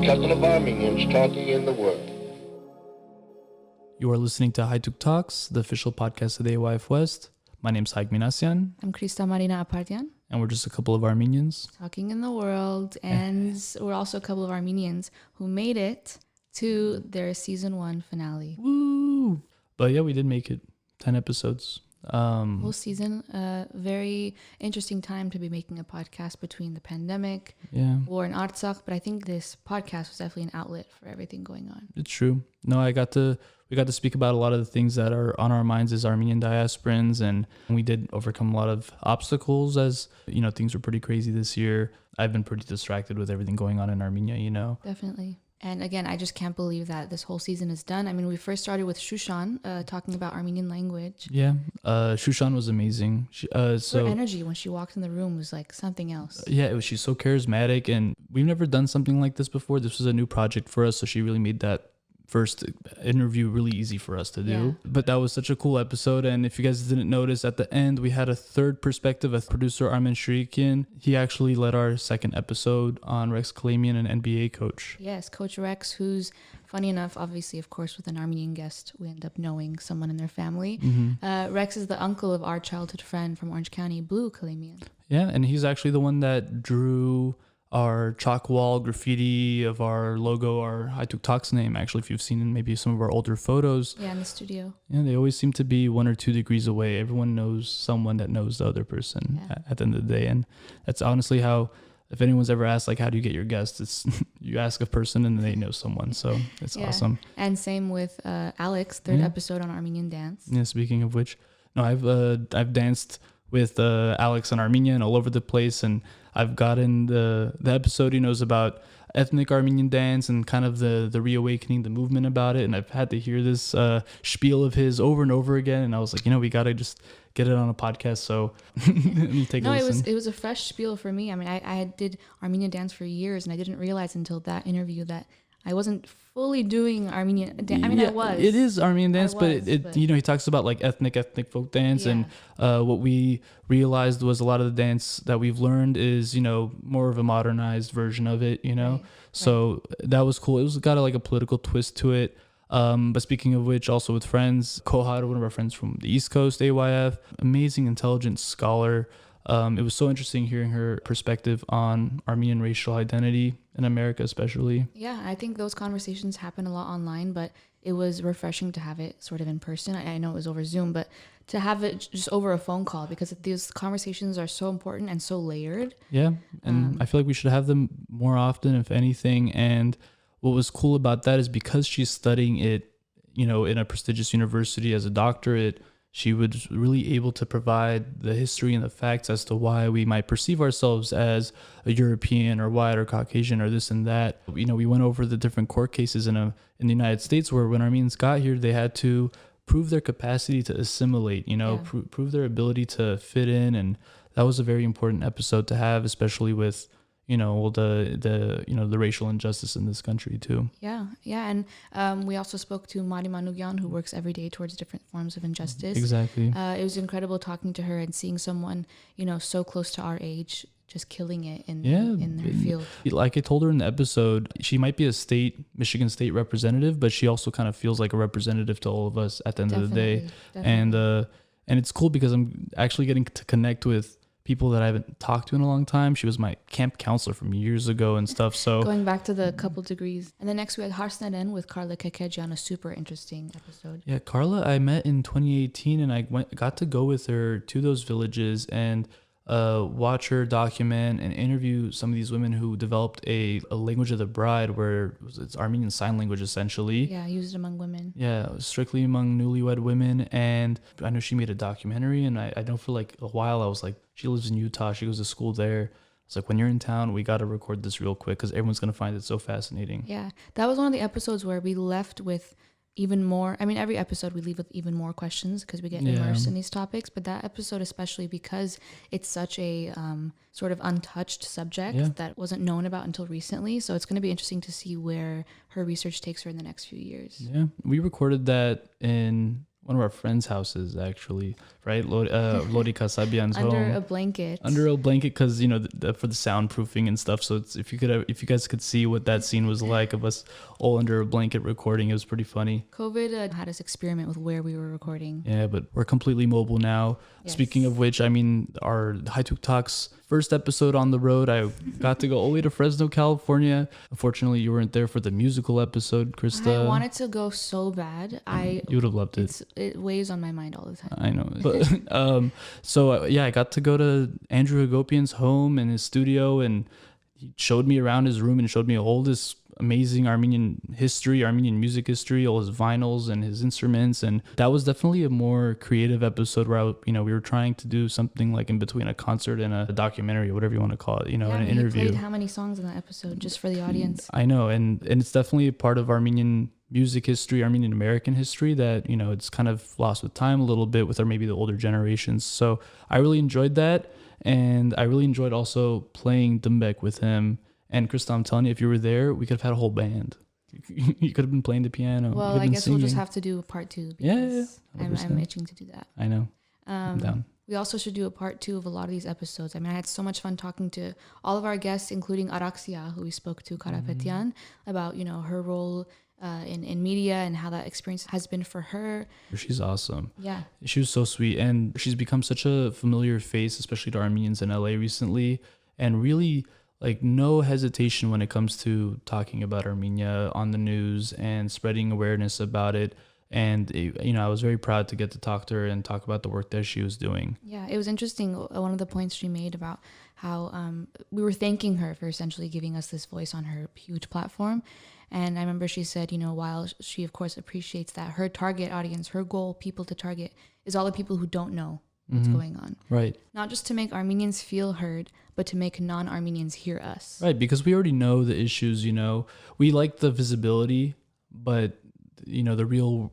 couple of Armenians talking in the world. You are listening to Haituk Talks, the official podcast of the AYF West. My name's Haik Minasian. I'm Krista Marina Apartian. And we're just a couple of Armenians. Talking in the world. And we're also a couple of Armenians who made it to their season 1 finale. Woo! But yeah, we did make it. 10 episodes. Whole season. Very interesting time to be making a podcast between the pandemic, war in Artsakh. But I think this podcast was definitely an outlet for everything going on. It's true. No, we got to speak about a lot of the things that are on our minds as Armenian diasporans, and we did overcome a lot of obstacles as, things were pretty crazy this year. I've been pretty distracted with everything going on in Armenia, Definitely. And again, I just can't believe that this whole season is done. I mean, we first started with Shushan talking about Armenian language. Yeah, Shushan was amazing. Her energy when she walked in the room was like something else. She's so charismatic, and we've never done something like this before. This was a new project for us, so she really made that first interview really easy for us to do. Yeah. But that was such a cool episode, and if you guys didn't notice, at the end we had a third perspective, a producer, Armen Shirikian. He actually led our second episode on Rex Kalamian, an NBA coach. Yes, Coach Rex, who's funny enough, obviously, of course, with an Armenian guest, we end up knowing someone in their family. Mm-hmm. Rex is the uncle of our childhood friend from Orange County, Blue Kalamian. Yeah, and he's actually the one that drew our chalk wall graffiti of our logo, our Haituk Talks name. Actually, if you've seen maybe some of our older photos. Yeah, in the studio. Yeah, they always seem to be 1 or 2 degrees away. Everyone knows someone that knows the other person at the end of the day. And that's honestly how, if anyone's ever asked, like, how do you get your guests? It's you ask a person and they know someone. So it's awesome. And same with Alex, third episode on Armenian dance. Yeah, speaking of which, no, I've danced with Alex and Armenian all over the place, and I've gotten the episode he knows about ethnic Armenian dance and kind of the reawakening, the movement about it, and I've had to hear this spiel of his over and over again, and I was like, we gotta just get it on a podcast, so take a listen. It was a fresh spiel for me. I mean, I did Armenian dance for years, and I didn't realize until that interview that I wasn't fully doing Armenian dance. I mean, I was. It is Armenian dance, but he talks about like ethnic folk dance, and what we realized was a lot of the dance that we've learned is, more of a modernized version of it, So that was cool. It was got a political twist to it. But speaking of which, also with friends, Kohad, one of our friends from the East Coast, AYF, amazing, intelligent scholar. It was so interesting hearing her perspective on Armenian racial identity in America, especially. Yeah, I think those conversations happen a lot online, but it was refreshing to have it sort of in person. I know it was over Zoom, but to have it just over a phone call, because these conversations are so important and so layered. Yeah, and I feel like we should have them more often, if anything. And what was cool about that is because she's studying it, in a prestigious university as a doctorate, she was really able to provide the history and the facts as to why we might perceive ourselves as a European or white or Caucasian or this and that. We went over the different court cases in the United States where when Armenians got here, they had to prove their capacity to assimilate, prove their ability to fit in. And that was a very important episode to have, especially with the racial injustice in this country too. Yeah. And we also spoke to Mari Manugyan, who works every day towards different forms of injustice. Exactly. It was incredible talking to her and seeing someone, so close to our age, just killing it in their field. Like I told her in the episode, she might be a Michigan State representative, but she also kind of feels like a representative to all of us at the end of the day. Definitely. And it's cool because I'm actually getting to connect with people that I haven't talked to in a long time. She was my camp counselor from years ago and stuff. So going back to the couple degrees. And then next we had Hearthsned In with Carla Kekejian, a super interesting episode. Yeah, Carla I met in 2018, and I got to go with her to those villages and watch her document and interview some of these women who developed a language of the bride where it's Armenian Sign Language essentially. Yeah, used among women. Yeah, strictly among newlywed women. And I know she made a documentary, and I know for like a while I was like, she lives in Utah, she goes to school there. It's like, when you're in town, we got to record this real quick because everyone's going to find it so fascinating. Yeah, that was one of the episodes where we left with even more. I mean, every episode we leave with even more questions because we get immersed in these topics. But that episode, especially because it's such a sort of untouched subject that wasn't known about until recently. So it's going to be interesting to see where her research takes her in the next few years. Yeah, we recorded that in one of our friends' houses, actually, right? Lori Kasabian's home. Under a blanket. Under a blanket, because for the soundproofing and stuff. So it's, if you guys could see what that scene was like of us all under a blanket recording, it was pretty funny. COVID had us experiment with where we were recording. Yeah, but we're completely mobile now. Yes. Speaking of which, I mean, our Haituk Talks first episode on the road, I got to go all the way to Fresno, California. Unfortunately, you weren't there for the musical episode, Krista. I wanted to go so bad. You would have loved it. It weighs on my mind all the time. I know. But so I got to go to Andrew Hagopian's home and his studio, and he showed me around his room and showed me all this amazing Armenian history, Armenian music history, all his vinyls and his instruments. And that was definitely a more creative episode where we were trying to do something like in between a concert and a documentary, or whatever you want to call it, an interview. You played how many songs in that episode just for the audience? I know. And it's definitely a part of Armenian music history, Armenian American history that, it's kind of lost with time a little bit with maybe the older generations. So I really enjoyed that. And I really enjoyed also playing Dumbek with him. And Krista, I'm telling you, if you were there, we could have had a whole band. You could have been playing the piano. Well, I guess we'll just have to do a part 2. Because I'm itching to do that. I know. I'm down. We also should do a part 2 of a lot of these episodes. I mean, I had so much fun talking to all of our guests, including Araxia, who we spoke to, Karapetyan, about, her role in media and how that experience has been for her. She's awesome. Yeah. She was so sweet. And she's become such a familiar face, especially to Armenians in LA recently. And really, no hesitation when it comes to talking about Armenia on the news and spreading awareness about it. And, I was very proud to get to talk to her and talk about the work that she was doing. Yeah, it was interesting. One of the points she made about how we were thanking her for essentially giving us this voice on her huge platform. And I remember she said, while she, of course, appreciates that her target audience, her goal, people to target, is all the people who don't know what's going on. Right. Not just to make Armenians feel heard, but to make non-Armenians hear us. Right, because we already know the issues, We like the visibility, but, the real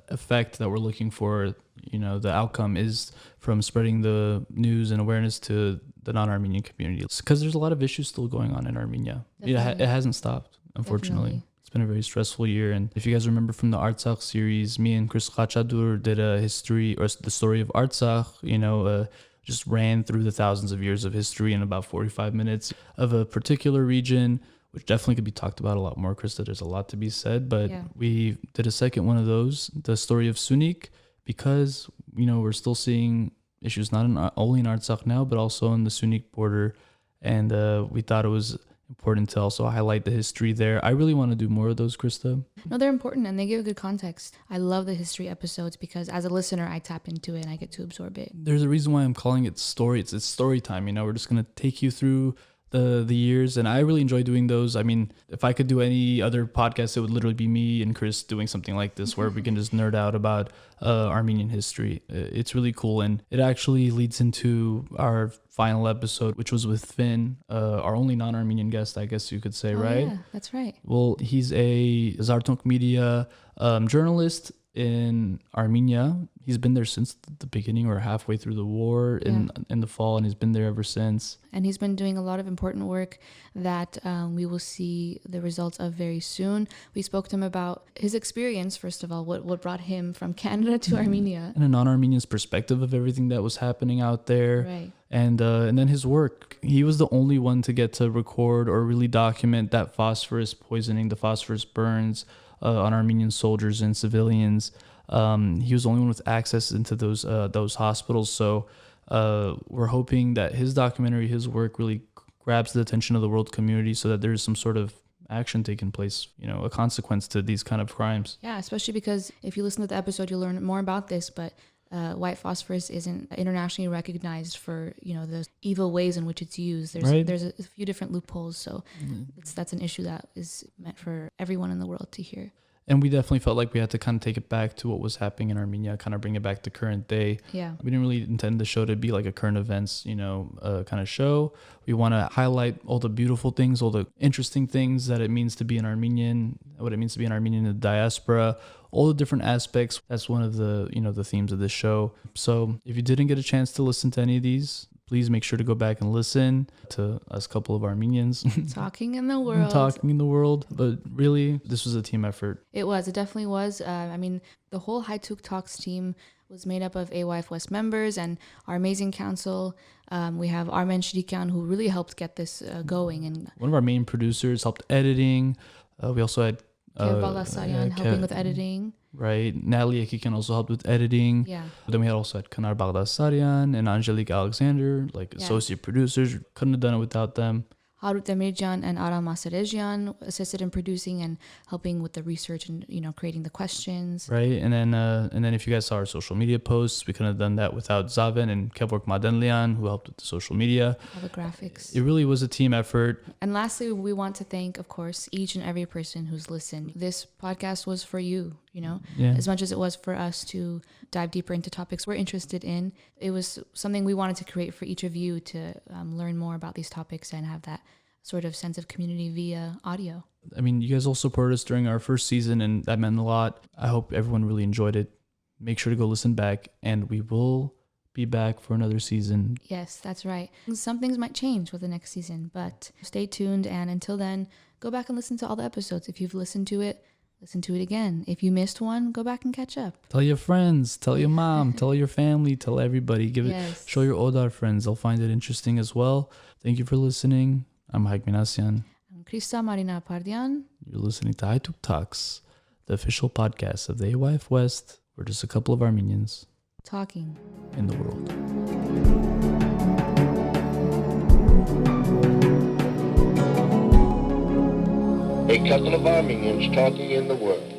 effect that we're looking for, the outcome is from spreading the news and awareness to the non-Armenian community. Because there's a lot of issues still going on in Armenia. It hasn't stopped, unfortunately. Definitely. It's been a very stressful year. And if you guys remember from the Artsakh series, me and Chris Khachadur did a history, or the story of Artsakh, just ran through the thousands of years of history in about 45 minutes of a particular region, which definitely could be talked about a lot more, Krista. There's a lot to be said, but we did a second one of those, the story of Sunik, because, we're still seeing issues not only in Artsakh now, but also in the Sunik border. And we thought it was important to also highlight the history there. I really want to do more of those, Krista. No, they're important and they give good context. I love the history episodes because as a listener, I tap into it and I get to absorb it. There's a reason why I'm calling it story. It's story time. We're just going to take you through the years, and I really enjoy doing those. I mean, if I could do any other podcast, it would literally be me and Chris doing something like this where we can just nerd out about Armenian history. It's really cool, and it actually leads into our final episode, which was with Finn, our only non-Armenian guest, I guess you could say, right? Yeah, that's right. Well, he's a Zartunk Media journalist in Armenia. He's been there since the beginning or halfway through the war in the fall, and he's been there ever since. And he's been doing a lot of important work that we will see the results of very soon. We spoke to him about his experience, first of all, what brought him from Canada to Armenia. And a non-Armenian's perspective of everything that was happening out there. Right. And then his work. He was the only one to get to record or really document that phosphorus poisoning, the phosphorus burns on Armenian soldiers and civilians. He was the only one with access into those hospitals. So we're hoping that his documentary, his work really grabs the attention of the world community so that there's some sort of action taking place, a consequence to these kind of crimes. Yeah, especially because if you listen to the episode, you'll learn more about this, but white phosphorus isn't internationally recognized for, the evil ways in which it's used. There's a few different loopholes. So that's an issue that is meant for everyone in the world to hear. And we definitely felt like we had to kind of take it back to what was happening in Armenia, kind of bring it back to current day. Yeah. We didn't really intend the show to be like a current events, kind of show. We want to highlight all the beautiful things, all the interesting things that it means to be an Armenian, what it means to be an Armenian in the diaspora, all the different aspects. That's one of the, the themes of this show. So if you didn't get a chance to listen to any of these, please make sure to go back and listen to us couple of Armenians Talking in the world. talking in the world. But really, this was a team effort. It definitely was. I mean, the whole Haituk Talks team was made up of AYF West members and our amazing council. We have Armen Shirikan, who really helped get this going. And one of our main producers helped editing. We also had Kev Bagdasaryan helping with editing. Right. Natalie Akikan also helped with editing. Yeah. Then we had also had Kanar Bagdasaryan and Angelique Alexander, like associate producers. Couldn't have done it without them. Harut Demirjan and Aram Masarejian assisted in producing and helping with the research and, creating the questions. Right. And then if you guys saw our social media posts, we couldn't have done that without Zaven and Kevork Madenlian, who helped with the social media. All the graphics. It really was a team effort. And lastly, we want to thank, of course, each and every person who's listened. This podcast was for you, as much as it was for us to dive deeper into topics we're interested in. It was something we wanted to create for each of you to learn more about these topics and have that sort of sense of community via audio. I mean, you guys all supported us during our first season, and that meant a lot. I hope everyone really enjoyed it. Make sure to go listen back, and we will be back for another season. Yes, that's right. Some things might change with the next season, but stay tuned. And until then, go back and listen to all the episodes. If you've listened to it, listen to it again. If you missed one, go back and catch up. Tell your friends, tell your mom, tell your family, tell everybody. Show your Odar friends. They'll find it interesting as well. Thank you for listening. I'm Haik Minasian. I'm Krista Marina Pardian. You're listening to Haituk Talks, the official podcast of the AYF West. We're just a couple of Armenians talking in the world. A couple of Armenians talking in the world.